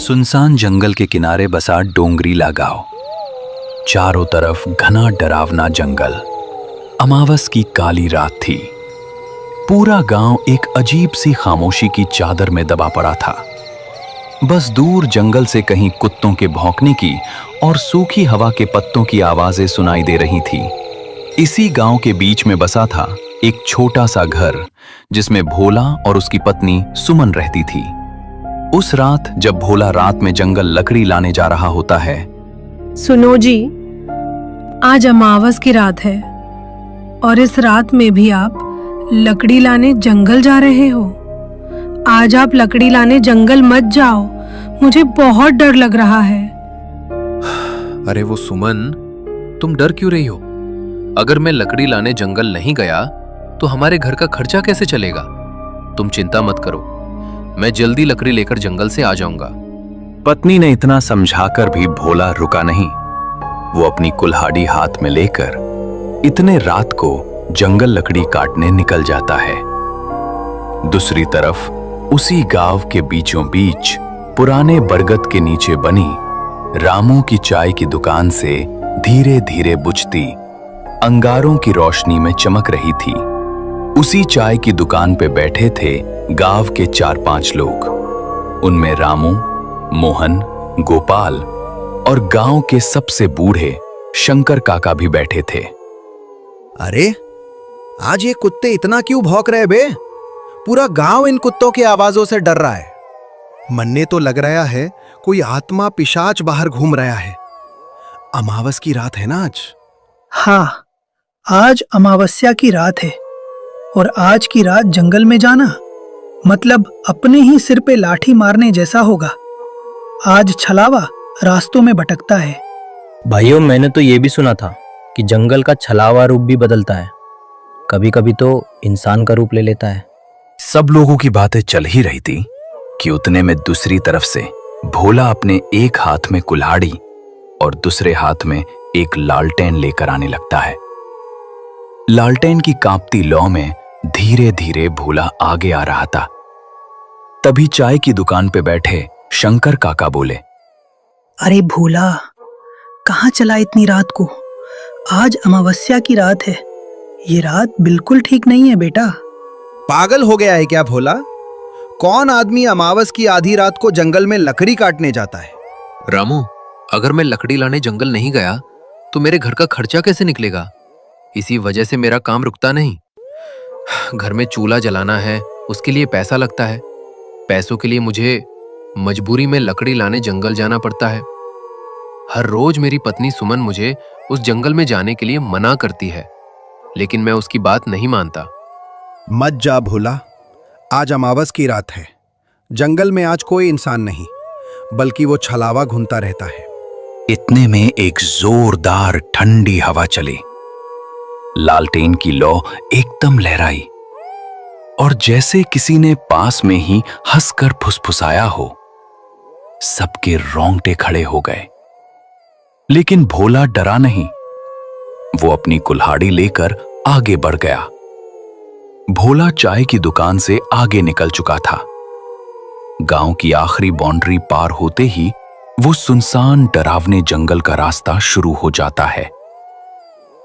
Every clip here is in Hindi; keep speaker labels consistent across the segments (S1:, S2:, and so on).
S1: सुनसान जंगल के किनारे बसा डोंगरीला गांव। चारों तरफ घना डरावना जंगल। अमावस की काली रात थी। पूरा गांव एक अजीब सी खामोशी की चादर में दबा पड़ा था। बस दूर जंगल से कहीं कुत्तों के भौंकने की और सूखी हवा के पत्तों की आवाजें सुनाई दे रही थी। इसी गांव के बीच में बसा था एक छोटा सा घर, जिसमें भोला और उसकी पत्नी सुमन रहती थी। उस रात जब भोला रात में जंगल लकड़ी लाने जा रहा होता है।
S2: सुनो जी, आज अमावस की रात है और इस रात में भी आप लकड़ी लाने जंगल जा रहे हो। आज आप लकड़ी लाने जंगल मत जाओ, मुझे बहुत डर लग रहा है।
S3: अरे वो सुमन, तुम डर क्यों रही हो? अगर मैं लकड़ी लाने जंगल नहीं गया तो हमारे घर का खर्चा कैसे चलेगा? तुम चिंता मत करो, मैं जल्दी लकड़ी लेकर जंगल से आ जाऊंगा।
S1: पत्नी ने इतना समझाकर भी भोला रुका नहीं। वो अपनी कुल्हाड़ी हाथ में लेकर इतने रात को जंगल लकड़ी काटने निकल जाता है। दूसरी तरफ उसी गांव के बीचों बीच पुराने बरगद के नीचे बनी रामू की चाय की दुकान से धीरे धीरे बुझती अंगारों की रोशनी में चमक रही थी। उसी चाय की दुकान पे बैठे थे गांव के 4-5 लोग। उनमें रामू, मोहन, गोपाल और गांव के सबसे बूढ़े शंकर काका भी बैठे थे।
S4: अरे आज ये कुत्ते इतना क्यों भौंक रहे बे? पूरा गांव इन कुत्तों की आवाजों से डर रहा है। मन्ने तो लग रहा है कोई आत्मा पिशाच बाहर घूम रहा है। अमावस की रात है ना आज?
S5: हाँ, आज अमावस्या की रात है और आज की रात जंगल में जाना मतलब अपने ही सिर पे लाठी मारने जैसा होगा। आज छलावा रास्तों में भटकता है।
S6: भाइयों, मैंने तो ये भी सुना था कि जंगल का छलावा रूप भी बदलता है, कभी कभी तो इंसान का रूप ले लेता है।
S1: सब लोगों की बातें चल ही रही थी कि उतने में दूसरी तरफ से भोला अपने एक हाथ में कुल्हाड़ी और दूसरे हाथ में एक लालटेन लेकर आने लगता है। लालटेन की कांपती लौ में धीरे धीरे भोला आगे आ रहा था। तभी चाय की दुकान पे बैठे शंकर काका बोले,
S5: अरे भोला, कहाँ चला इतनी रात को? आज अमावस्या की रात है। ये रात बिल्कुल ठीक नहीं है बेटा।
S4: पागल हो गया है क्या भोला? कौन आदमी अमावस की आधी रात को जंगल में लकड़ी काटने जाता है?
S3: रामू, अगर मैं लकड़ी लाने जंगल नहीं गया तो मेरे घर का खर्चा कैसे निकलेगा? इसी वजह से मेरा काम रुकता नहीं। घर में चूल्हा जलाना है, उसके लिए पैसा लगता है। पैसों के लिए मुझे मजबूरी में लकड़ी लाने जंगल जाना पड़ता है। हर रोज मेरी पत्नी सुमन मुझे उस जंगल में जाने के लिए मना करती है, लेकिन मैं उसकी बात नहीं मानता।
S4: मत जा भोला, आज अमावस की रात है। जंगल में आज कोई इंसान नहीं, बल्कि वो छलावा घूमता रहता है।
S1: इतने में एक जोरदार ठंडी हवा चली। लालटेन की लौ एकदम लहराई और जैसे किसी ने पास में ही हंसकर फुसफुसाया हो। सबके रोंगटे खड़े हो गए, लेकिन भोला डरा नहीं। वो अपनी कुल्हाड़ी लेकर आगे बढ़ गया। भोला चाय की दुकान से आगे निकल चुका था। गांव की आखिरी बाउंड्री पार होते ही वो सुनसान डरावने जंगल का रास्ता शुरू हो जाता है।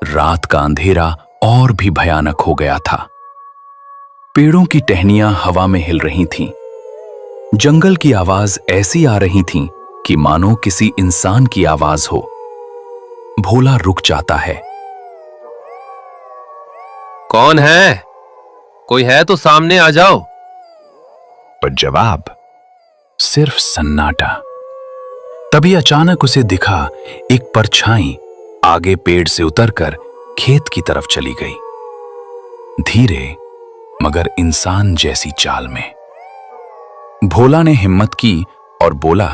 S1: रात का अंधेरा और भी भयानक हो गया था। पेड़ों की टहनियां हवा में हिल रही थीं। जंगल की आवाज ऐसी आ रही थी कि मानो किसी इंसान की आवाज हो। भोला रुक जाता है।
S3: कौन है? कोई है तो सामने आ जाओ।
S1: पर जवाब सिर्फ सन्नाटा। तभी अचानक उसे दिखा एक परछाई आगे पेड़ से उतरकर खेत की तरफ चली गई, धीरे मगर इंसान जैसी चाल में। भोला ने हिम्मत की और बोला,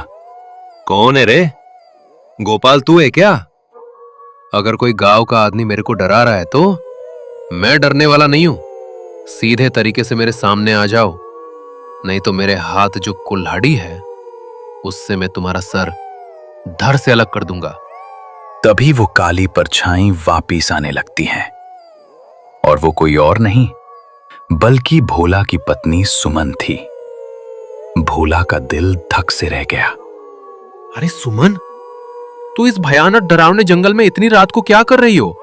S3: कौन है रे? गोपाल तू है क्या? अगर कोई गांव का आदमी मेरे को डरा रहा है तो मैं डरने वाला नहीं हूं। सीधे तरीके से मेरे सामने आ जाओ, नहीं तो मेरे हाथ जो कुल्हाड़ी है उससे मैं तुम्हारा सर धड़ से अलग कर दूंगा।
S1: तभी वो काली परछाई वापिस आने लगती है और वो कोई और नहीं बल्कि भोला की पत्नी सुमन थी। भोला का दिल धक से रह गया।
S3: अरे सुमन, तू इस भयानक डरावने जंगल में इतनी रात को क्या कर रही हो?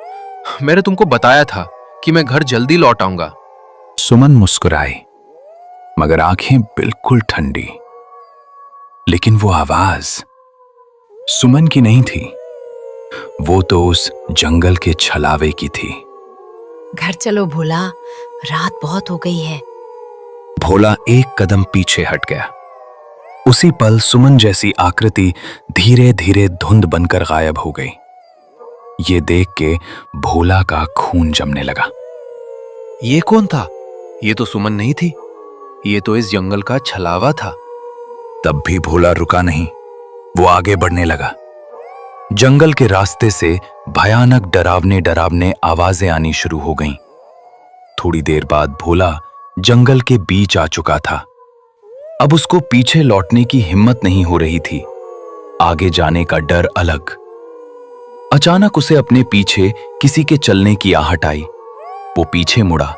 S3: मैंने तुमको बताया था कि मैं घर जल्दी लौट आऊंगा।
S1: सुमन मुस्कुराई, मगर आंखें बिल्कुल ठंडी। लेकिन वो आवाज सुमन की नहीं थी, वो तो उस जंगल के छलावे की थी।
S7: घर चलो भोला, रात बहुत हो गई है।
S1: भोला एक कदम पीछे हट गया। उसी पल सुमन जैसी आकृति धीरे धीरे धुंध बनकर गायब हो गई। ये देख के भोला का खून जमने लगा।
S3: ये कौन था? ये तो सुमन नहीं थी, ये तो इस जंगल का छलावा था।
S1: तब भी भोला रुका नहीं, वो आगे बढ़ने लगा। जंगल के रास्ते से भयानक डरावने डरावने आवाजें आनी शुरू हो गईं। थोड़ी देर बाद भोला जंगल के बीच आ चुका था। अब उसको पीछे लौटने की हिम्मत नहीं हो रही थी, आगे जाने का डर अलग। अचानक उसे अपने पीछे किसी के चलने की आहट आई। वो पीछे मुड़ा,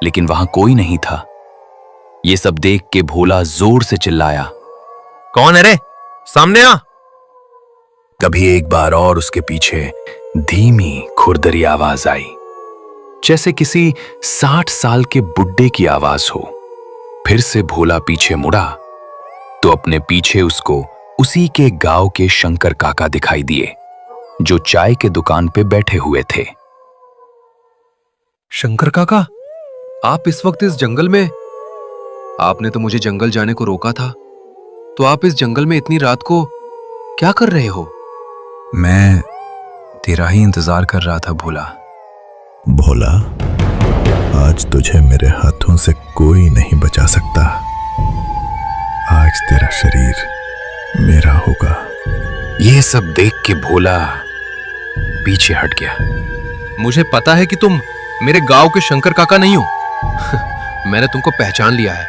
S1: लेकिन वहां कोई नहीं था। ये सब देख के भोला जोर से चिल्लाया,
S3: कौन है रे? सामने आ।
S1: तभी एक बार और उसके पीछे धीमी खुरदरी आवाज आई, जैसे किसी 60 साल के बुड्ढे की आवाज हो। फिर से भोला पीछे मुड़ा तो अपने पीछे उसको उसी के गांव के शंकर काका दिखाई दिए, जो चाय के दुकान पे बैठे हुए थे।
S3: शंकर काका, आप इस वक्त इस जंगल में? आपने तो मुझे जंगल जाने को रोका था, तो आप इस जंगल में इतनी रात को क्या कर रहे हो?
S1: मैं तेरा ही इंतजार कर रहा था भोला।
S8: भोला, आज तुझे मेरे हाथों से कोई नहीं बचा सकता। आज तेरा शरीर मेरा होगा।
S1: ये सब देख के भोला पीछे हट गया।
S3: मुझे पता है कि तुम मेरे गांव के शंकर काका नहीं हो। मैंने तुमको पहचान लिया है,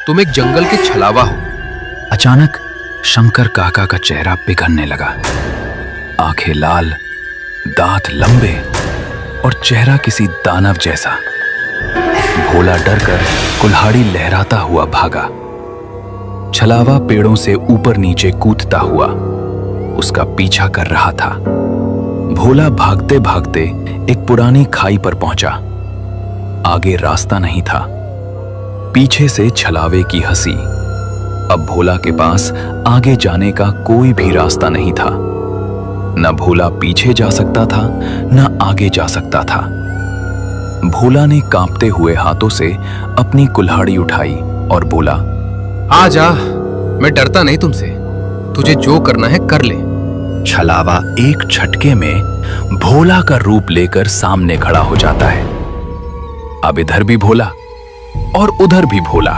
S3: तुम एक जंगल के छलावा हो।
S1: अचानक शंकर काका का चेहरा पिघलने लगा। आंखें लाल, दांत लंबे और चेहरा किसी दानव जैसा। भोला डरकर कुल्हाड़ी लहराता हुआ भागा। छलावा पेड़ों से ऊपर नीचे कूदता हुआ उसका पीछा कर रहा था। भोला भागते भागते एक पुरानी खाई पर पहुंचा। आगे रास्ता नहीं था, पीछे से छलावे की हंसी। अब भोला के पास आगे जाने का कोई भी रास्ता नहीं था। न भोला पीछे जा सकता था, न आगे जा सकता था। भोला ने कांपते हुए हाथों से अपनी कुल्हाड़ी उठाई और बोला,
S3: आ जा, मैं डरता नहीं तुमसे। तुझे जो करना है कर ले।
S1: छलावा एक झटके में भोला का रूप लेकर सामने खड़ा हो जाता है। अब इधर भी भोला और उधर भी भोला,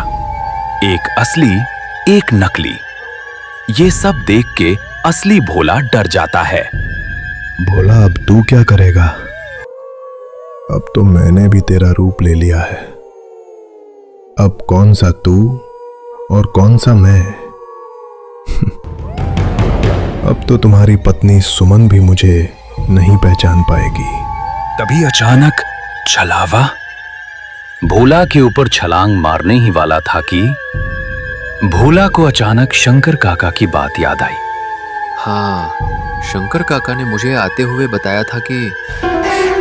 S1: एक असली एक नकली। ये सब देख के असली भोला डर जाता है।
S8: भोला, अब तू क्या करेगा? अब तो मैंने भी तेरा रूप ले लिया है। अब कौन सा तू और कौन सा मैं? अब तो तुम्हारी पत्नी सुमन भी मुझे नहीं पहचान पाएगी।
S1: तभी अचानक छलावा भोला के ऊपर छलांग मारने ही वाला था कि भोला को अचानक शंकर काका की बात याद आई।
S3: हाँ, शंकर काका ने मुझे आते हुए बताया था कि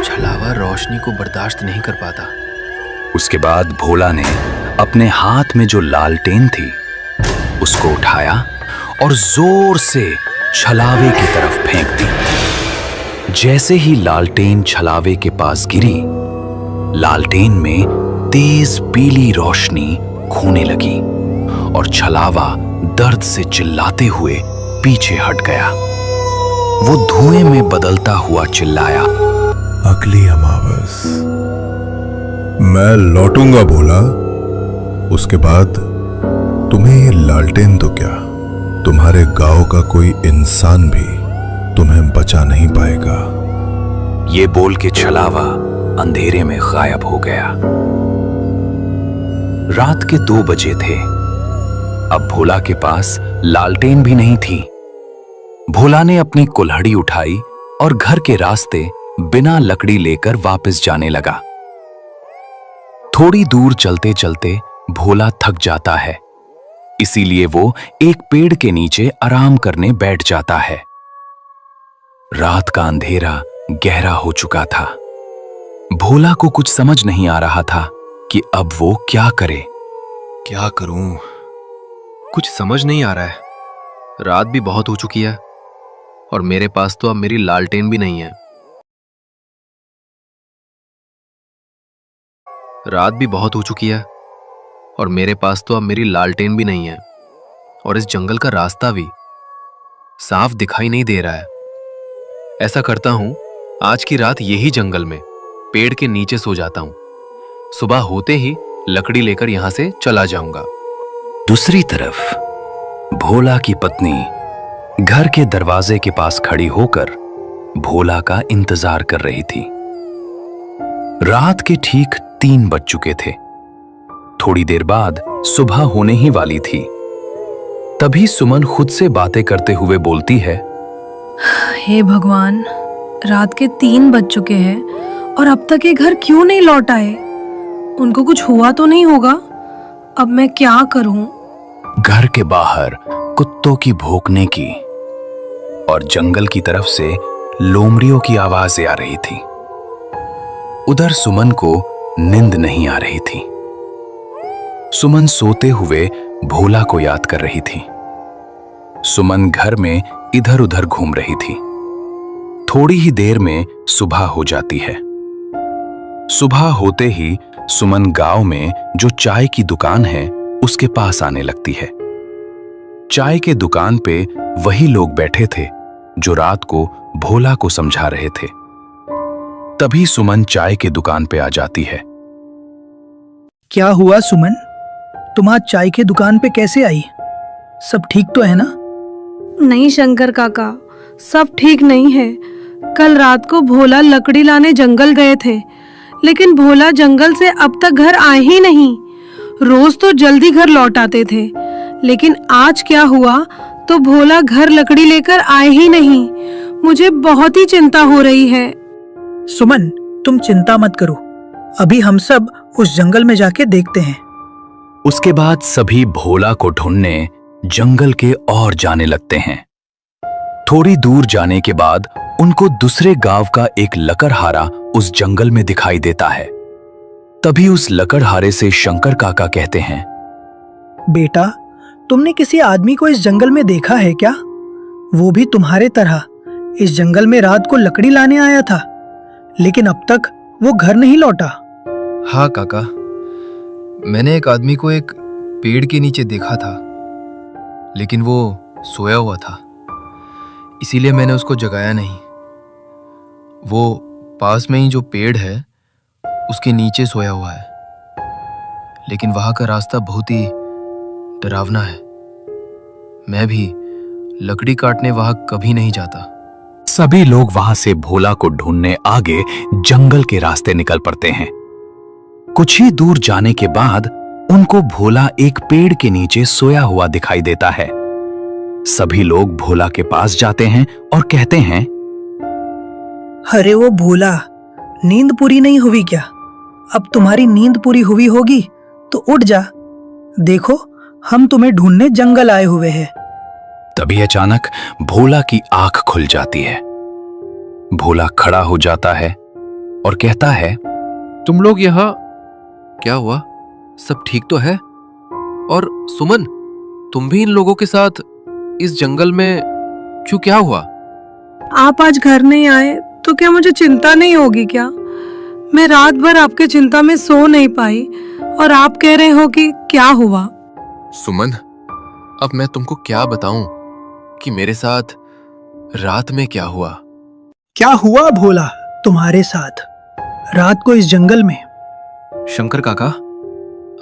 S3: छलावा रोशनी को बर्दाश्त नहीं कर पाता।
S1: उसके बाद भोला ने अपने हाथ में जो लालटेन थी उसको उठाया और जोर से छलावे की तरफ फेंक दी। जैसे ही लालटेन छलावे के पास गिरी, लालटेन में तेज पीली रोशनी खोने लगी और छलावा दर्द से चिल्लाते हुए पीछे हट गया। वो धुएं में बदलता हुआ चिल्लाया,
S8: अगली अमावस मैं लौटूंगा भोला। उसके बाद तुम्हें ये लालटेन तो क्या, तुम्हारे गांव का कोई इंसान भी तुम्हें बचा नहीं पाएगा।
S1: ये बोल के छलावा अंधेरे में गायब हो गया। रात के 2 बजे थे। अब भोला के पास लालटेन भी नहीं थी। भोला ने अपनी कुल्हाड़ी उठाई और घर के रास्ते बिना लकड़ी लेकर वापस जाने लगा। थोड़ी दूर चलते चलते भोला थक जाता है। इसीलिए वो एक पेड़ के नीचे आराम करने बैठ जाता है। रात का अंधेरा गहरा हो चुका था। भोला को कुछ समझ नहीं आ रहा था कि अब वो क्या करे।
S3: क्या करूं? कुछ समझ नहीं आ रहा है। रात भी बहुत हो चुकी है और मेरे पास तो अब मेरी लालटेन भी नहीं है। रात भी बहुत हो चुकी है और मेरे पास तो अब मेरी लालटेन भी नहीं है और इस जंगल का रास्ता भी साफ दिखाई नहीं दे रहा है। ऐसा करता हूं, आज की रात यही जंगल में पेड़ के नीचे सो जाता हूं। सुबह होते ही लकड़ी लेकर यहां से चला जाऊंगा।
S1: दूसरी तरफ भोला की पत्नी घर के दरवाजे के पास खड़ी होकर भोला का इंतजार कर रही थी। रात के ठीक 3 बज चुके थे। थोड़ी देर बाद सुबह होने ही वाली थी। तभी सुमन खुद से बातें करते हुए बोलती है,
S2: हे भगवान, रात के 3 बज चुके हैं और अब तक ये घर क्यों नहीं लौट आए? उनको कुछ हुआ तो नहीं होगा? अब मैं क्या करूं?
S1: घर के बाहर कुत्तों की भौंकने की और जंगल की तरफ से लोमड़ियों की आवाजें आ रही थी। उधर सुमन को नींद नहीं आ रही थी। सुमन सोते हुए भोला को याद कर रही थी। सुमन घर में इधर उधर घूम रही थी। थोड़ी ही देर में सुबह हो जाती है। सुबह होते ही सुमन गांव में जो चाय की दुकान है उसके पास आने लगती है। चाय के दुकान पे वही लोग बैठे थे जो रात को भोला को समझा रहे थे। तभी सुमन चाय के दुकान पे आ जाती है।
S5: क्या हुआ सुमन? तुम आज चाय के दुकान पे कैसे आई? सब ठीक तो है ना?
S2: नहीं शंकर काका, सब ठीक नहीं है। कल रात को भोला लकड़ी लाने जंगल गए थे, लेकिन भोला जंगल से अब तक घर आए ही नहीं। रोज तो जल्दी घर लौट आते थे, लेकिन आज क्या हुआ तो भोला घर लकड़ी लेकर आए ही नहीं। मुझे बहुत ही चिंता हो रही है।
S5: सुमन, तुम चिंता मत करो। अभी हम सब उस जंगल में जाके देखते हैं।
S1: उसके बाद सभी भोला को ढूंढने जंगल के और जाने लगते हैं। थोड़ी दूर जाने के बाद उनको दूसरे गांव का एक लकड़हारा उस जंगल में दिखाई देता है। तभी उस लकड़हारे से शंकर काका कहते हैं,
S5: बेटा, तुमने किसी आदमी को इस जंगल में देखा है क्या? वो भी तुम्हारे तरह इस जंगल में रात को लकड़ी लाने आया था, लेकिन अब तक वो घर नहीं लौटा।
S3: हाँ काका, मैंने एक आदमी को एक पेड़ के नीचे देखा था, लेकिन वो सोया हुआ था, इसीलिए मैंने उसको जगाया नहीं। वो पास में ही जो पेड़ है उसके नीचे सोया हुआ है, लेकिन वहां का रास्ता बहुत ही डरावना है। मैं भी लकड़ी काटने वहां कभी नहीं जाता।
S1: सभी लोग वहां से भोला को ढूंढने आगे जंगल के रास्ते निकल पड़ते हैं। कुछ ही दूर जाने के बाद उनको भोला एक पेड़ के नीचे सोया हुआ दिखाई देता है। सभी लोग भोला के पास जाते हैं और कहते हैं,
S5: अरे वो भोला, नींद पूरी नहीं हुई क्या? अब तुम्हारी नींद पूरी हुई होगी तो उठ जा। देखो, हम तुम्हें ढूंढने जंगल आए हुए हैं।
S1: तभी अचानक भोला की आंख खुल जाती है। भोला खड़ा हो जाता है और कहता है,
S3: तुम लोग यहाँ क्या हुआ? सब ठीक तो है? और सुमन, तुम भी इन लोगों के साथ इस जंगल में क्यों? क्या हुआ?
S2: आप आज घर नहीं आए तो क्या मुझे चिंता नहीं होगी क्या? मैं रात भर आपके चिंता में सो नहीं पाई और आप कह रहे हो कि क्या हुआ?
S3: सुमन, अब मैं तुमको क्या बताऊं कि मेरे साथ रात में क्या हुआ?
S5: क्या हुआ भोला तुम्हारे साथ रात को इस जंगल में?
S3: शंकर काका,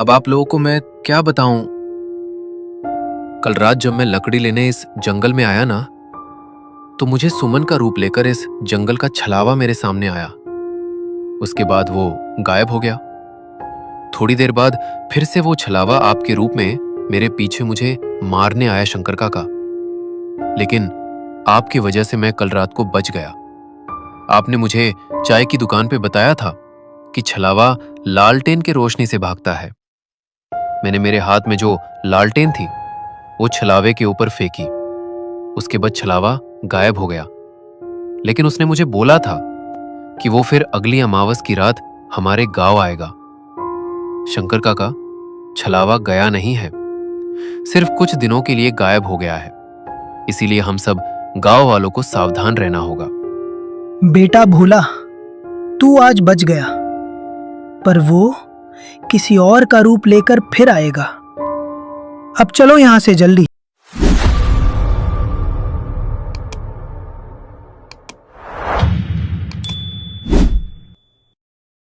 S3: अब आप लोगों को मैं क्या बताऊं? कल रात जब मैं लकड़ी लेने इस जंगल में आया ना, तो मुझे सुमन का रूप लेकर इस जंगल का छलावा मेरे सामने आया। उसके बाद वो गायब हो गया। थोड़ी देर बाद फिर से वो छलावा आपके रूप में मेरे पीछे मुझे मारने आया शंकर काका, लेकिन आपकी वजह से मैं कल रात को बच गया। आपने मुझे चाय की दुकान पे बताया था कि छलावा लालटेन के रोशनी से भागता है। मैंने मेरे हाथ में जो लालटेन थी वो छलावे के ऊपर फेंकी। उसके बाद छलावा गायब हो गया, लेकिन उसने मुझे बोला था कि वो फिर अगली अमावस की रात हमारे गांव आएगा। शंकर काका, छलावा गया नहीं है, सिर्फ कुछ दिनों के लिए गायब हो गया है। इसीलिए हम सब गांव वालों को सावधान रहना होगा।
S5: बेटा भोला, तू आज बच गया, पर वो किसी और का रूप लेकर फिर आएगा। अब चलो यहां से जल्दी।